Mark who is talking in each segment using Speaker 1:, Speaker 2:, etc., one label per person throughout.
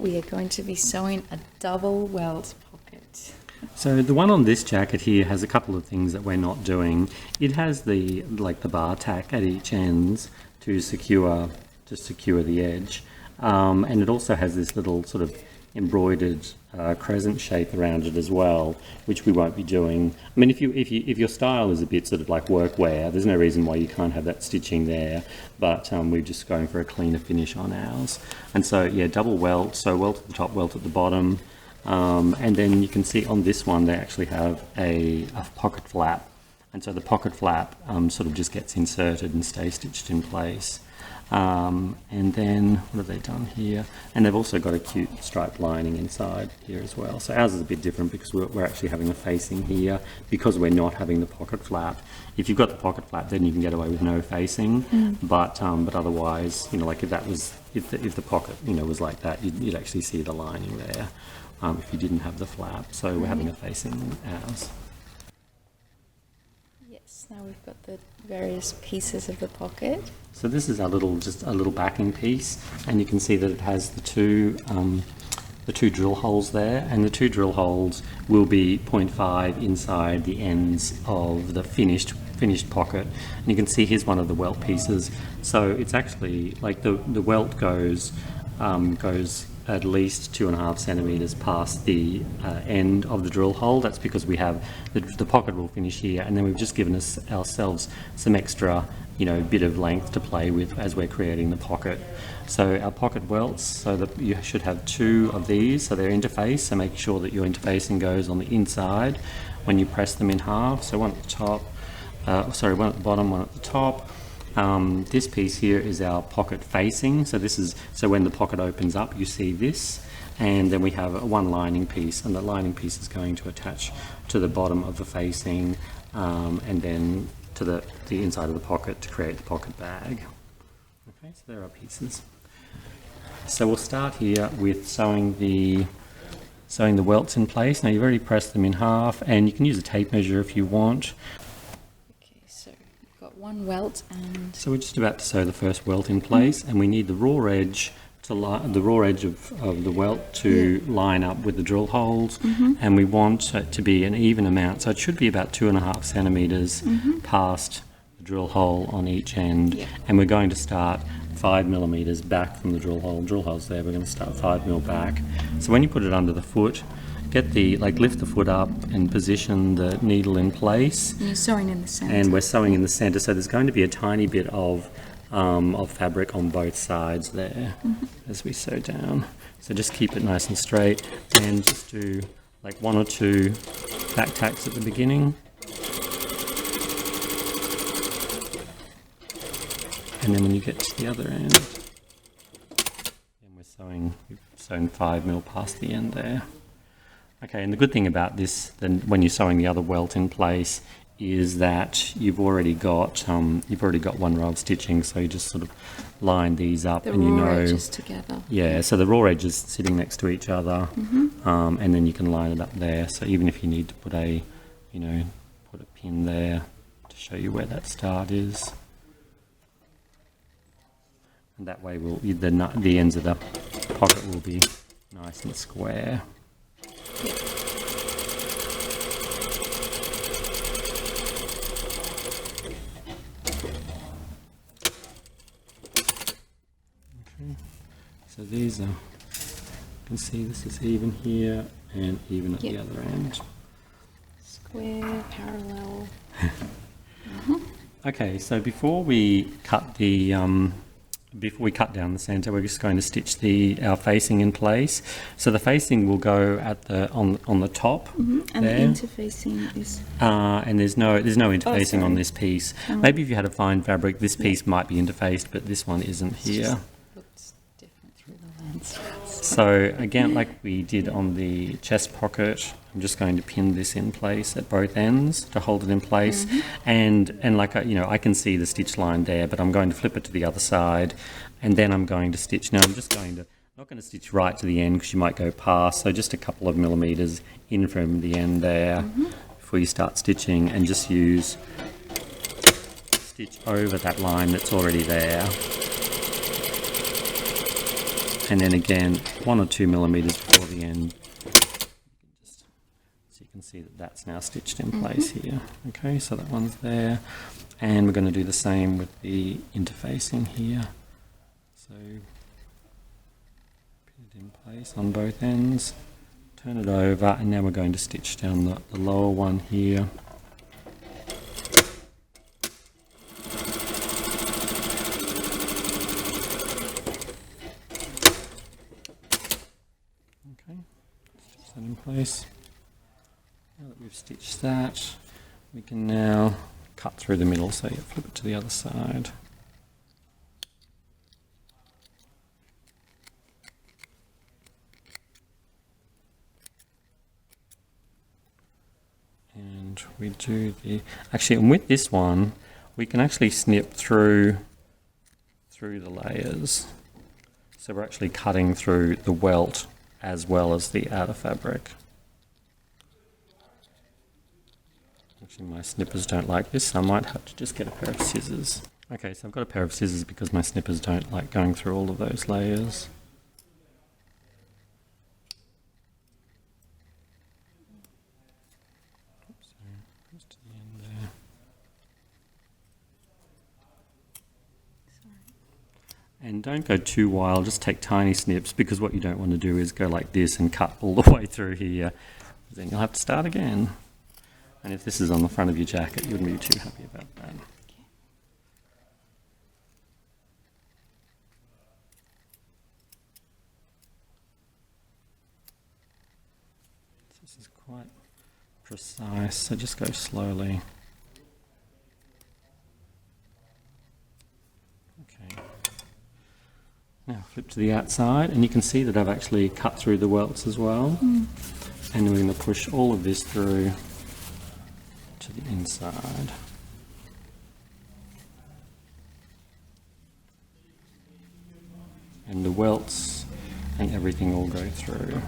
Speaker 1: we are going to be sewing a double welt pocket.
Speaker 2: So the one on this jacket here has a couple of things that we're not doing. It has the bar tack at each ends to secure the edge, and it also has this little sort of embroidered crescent shape around it as well, which we won't be doing. I mean, if your style is a bit sort of like workwear, there's no reason why you can't have that stitching there, but we're just going for a cleaner finish on ours. And so yeah, double welt, so welt at the top, welt at the bottom, and then you can see on this one they actually have a pocket flap, and so the pocket flap sort of just gets inserted and stays stitched in place. And then what have they done here? And they've also got a cute striped lining inside here as well. So ours is a bit different because we're actually having a facing here because we're not having the pocket flap. If you've got the pocket flap, then you can get away with no facing. But otherwise, you know, like if the pocket, you know, was like that, you'd actually see the lining there if you didn't have the flap. So we're having a facing ours.
Speaker 1: Now we've got the various pieces of the pocket.
Speaker 2: So this is just a little backing piece, and you can see that it has the two drill holes there, and the two drill holes will be 0.5 inside the ends of the finished pocket. And you can see here's one of the welt pieces. So it's actually like the welt goes at least 2.5 centimeters past the end of the drill hole. That's because we have the pocket will finish here, and then we've just given ourselves some extra, you know, bit of length to play with as we're creating the pocket. So our pocket welts, so that you should have 2 of these, so they're interfaced, so make sure that your interfacing goes on the inside when you press them in half. So one at the top, one at the bottom, one at the top. This piece here is our pocket facing, so when the pocket opens up you see this, and then we have one lining piece, and the lining piece is going to attach to the bottom of the facing, and then to the inside of the pocket to create the pocket bag. Okay, so there are pieces. So we'll start here with sewing the welts in place. Now you've already pressed them in half, and you can use a tape measure if you want.
Speaker 1: One welt, and
Speaker 2: so we're just about to sew the first welt in place, and we need the raw edge of the welt to line up with the drill holes, and we want it to be an even amount, so it should be about 2.5 centimeters past the drill hole on each end, and we're going to start 5 millimeters back from the drill hole. Drill hole's there, we're going to start 5 mil back. So when you put it under the foot, lift the foot up and position the needle in place.
Speaker 1: And you're sewing in the centre.
Speaker 2: And we're sewing in the centre, so there's going to be a tiny bit of fabric on both sides there as we sew down. So just keep it nice and straight, and just do like 1 or 2 back tacks at the beginning. And then when you get to the other end, and we've sewn 5 mil past the end there. Okay, and the good thing about this, then, when you're sewing the other welt in place, is that you've already got one row of stitching, so you just sort of line these up, and you know,
Speaker 1: raw edges together.
Speaker 2: Yeah, so the raw edges sitting next to each other, and then you can line it up there. So even if you need to put a pin there to show you where that start is, and that way the ends of the pocket will be nice and square. So these are, you can see this is even here and even at the other end.
Speaker 1: Square, parallel.
Speaker 2: Okay, so before we cut down the centre, we're just going to stitch our facing in place. So the facing will go on the top,
Speaker 1: and
Speaker 2: there.
Speaker 1: the interfacing is.
Speaker 2: And there's no interfacing on this piece. Maybe if you had a fine fabric, this piece might be interfaced, but this one isn't here.
Speaker 1: Looks different through the lens.
Speaker 2: So again, like we did on the chest pocket, I'm just going to pin this in place at both ends to hold it in place, and like I can see the stitch line there, but I'm going to flip it to the other side, and then I'm going to stitch. Now I'm not going to stitch right to the end because you might go past, so just a couple of millimeters in from the end there before you start stitching, and just stitch over that line that's already there. and then again 1 or 2 millimeters before the end. So you can see that that's now stitched in place here. Okay, so that one's there, and we're going to do the same with the interfacing here. So pin it in place on both ends, turn it over, and now we're going to stitch down the lower one here. Okay, stitch that in place. Now that we've stitched that, we can now cut through the middle, so you flip it to the other side. And we do actually, and with this one, we can actually snip through the layers. So we're actually cutting through the welt as well as the outer fabric. Actually, my snippers don't like this, so I might have to just get a pair of scissors. Okay, so I've got a pair of scissors because my snippers don't like going through all of those layers. Oops, sorry, just to the end there. And don't go too wild, just take tiny snips, because what you don't want to do is go like this and cut all the way through here. Then you'll have to start again. And if this is on the front of your jacket, you wouldn't be too happy about that. This is quite precise, so just go slowly. Okay. Now flip to the outside, and you can see that I've actually cut through the welts as well. And we're going to push all of this through to the inside. And the welts and everything all go through.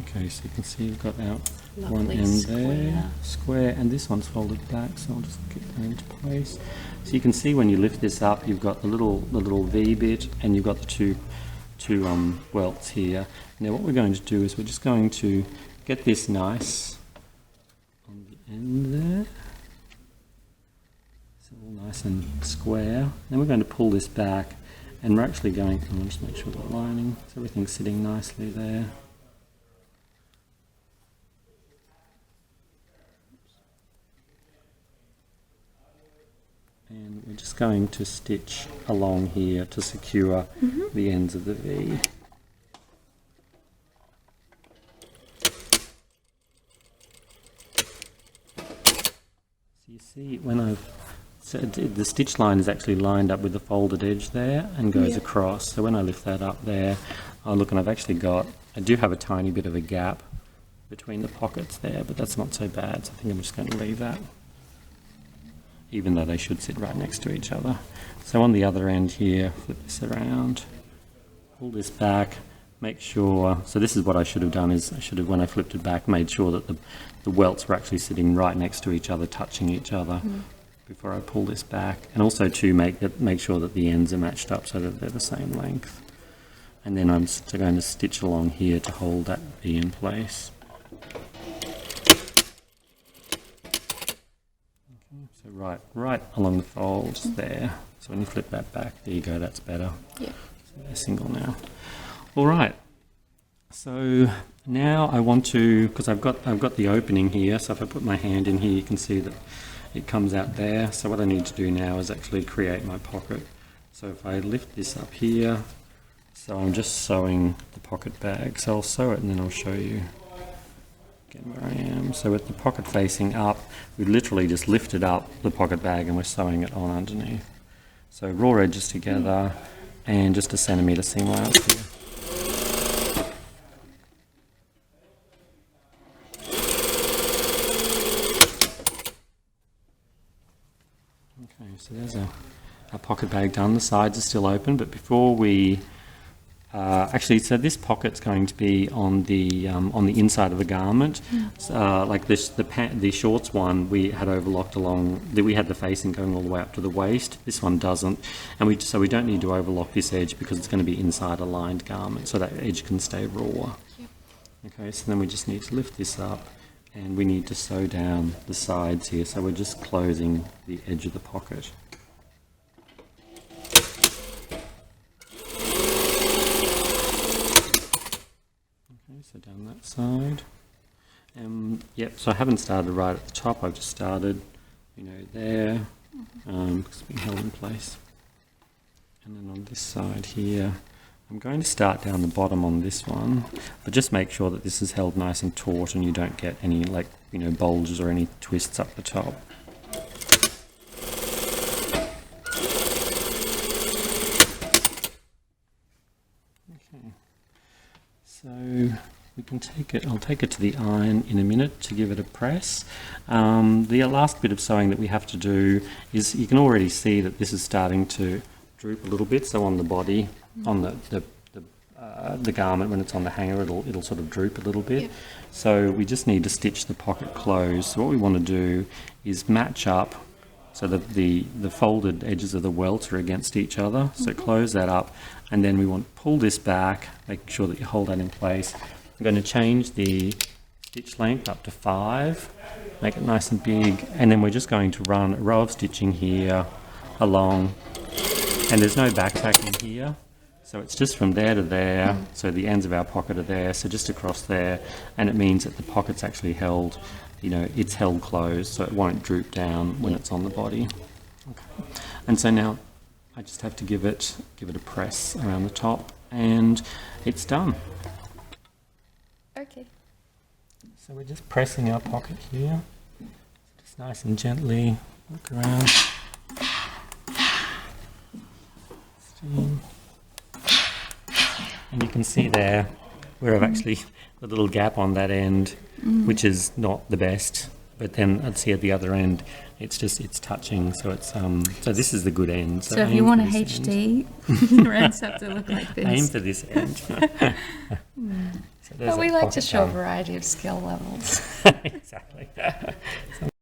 Speaker 2: Okay, so you can see you've got our one end there, square, and this one's folded back, so I'll just get that into place. So you can see when you lift this up, you've got the little V bit, and you've got the two welts here. Now what we're going to do is we're just going to get this nice on the end there, so all nice and square. Then we're going to pull this back, and we're actually going, I'll just make sure the lining, so everything's sitting nicely there. And we're just going to stitch along here to secure the ends of the V. So you see when I've said the stitch line is actually lined up with the folded edge there and goes across. So when I lift that up there, oh look, and I've actually got, I do have a tiny bit of a gap between the pockets there, but that's not so bad. So I think I'm just going to leave that, even though they should sit right next to each other. So on the other end here, flip this around, pull this back, make sure, so this is what I should have done, is I should have, when I flipped it back, made sure that the welts were actually sitting right next to each other, touching each other before I pull this back. And also to make sure that the ends are matched up so that they're the same length. And then I'm going to stitch along here to hold that V in place. So right along the folds there. So when you flip that back, there you go, that's better. Yeah. So they're single now. All right. So now I want to, because I've got the opening here, so if I put my hand in here, you can see that it comes out there. So what I need to do now is actually create my pocket. So if I lift this up here, so I'm just sewing the pocket bag. So I'll sew it and then I'll show you where I am. So with the pocket facing up, we literally just lifted up the pocket bag and we're sewing it on underneath. So raw edges together and just a centimetre seam allowance here. Okay, so there's a pocket bag done. The sides are still open, but before we actually, so this pocket's going to be on the inside of the garment. Like this, the shorts one we had overlocked we had the facing going all the way up to the waist. This one doesn't, and we don't need to overlock this edge because it's going to be inside a lined garment, so that edge can stay raw.
Speaker 1: Yep.
Speaker 2: Okay, so then we just need to lift this up, and we need to sew down the sides here. So we're just closing the edge of the pocket. So down that side. Yep, so I haven't started right at the top, I've just started, there, because it's being held in place. And then on this side here, I'm going to start down the bottom on this one, but just make sure that this is held nice and taut and you don't get any, bulges or any twists up the top. Okay, so we can I'll take it to the iron in a minute to give it a press. The last bit of sewing that we have to do is, you can already see that this is starting to droop a little bit. So on the body, on the garment, when it's on the hanger, it'll sort of droop a little bit.
Speaker 1: Yep.
Speaker 2: So we just need to stitch the pocket closed. So what we want to do is match up so that the folded edges of the welts are against each other. So close that up, and then we want to pull this back, make sure that you hold that in place. I'm going to change the stitch length up to 5, make it nice and big, and then we're just going to run a row of stitching here along, and there's no back tacking here, so it's just from there to there. So the ends of our pocket are there, so just across there, and it means that the pocket's actually held, it's held closed, so it won't droop down when it's on the body. Okay. And so now I just have to give it a press around the top, and it's done.
Speaker 1: Okay.
Speaker 2: So we're just pressing our pocket here, just nice and gently look around. Steam. And you can see there where I've actually the little gap on that end, which is not the best. But then I'd see at the other end, it's touching. So it's so this is the good end.
Speaker 1: So if you want a HD, your ends have to look like this.
Speaker 2: Aim for this end.
Speaker 1: But we like to show a variety of skill levels.
Speaker 2: Exactly.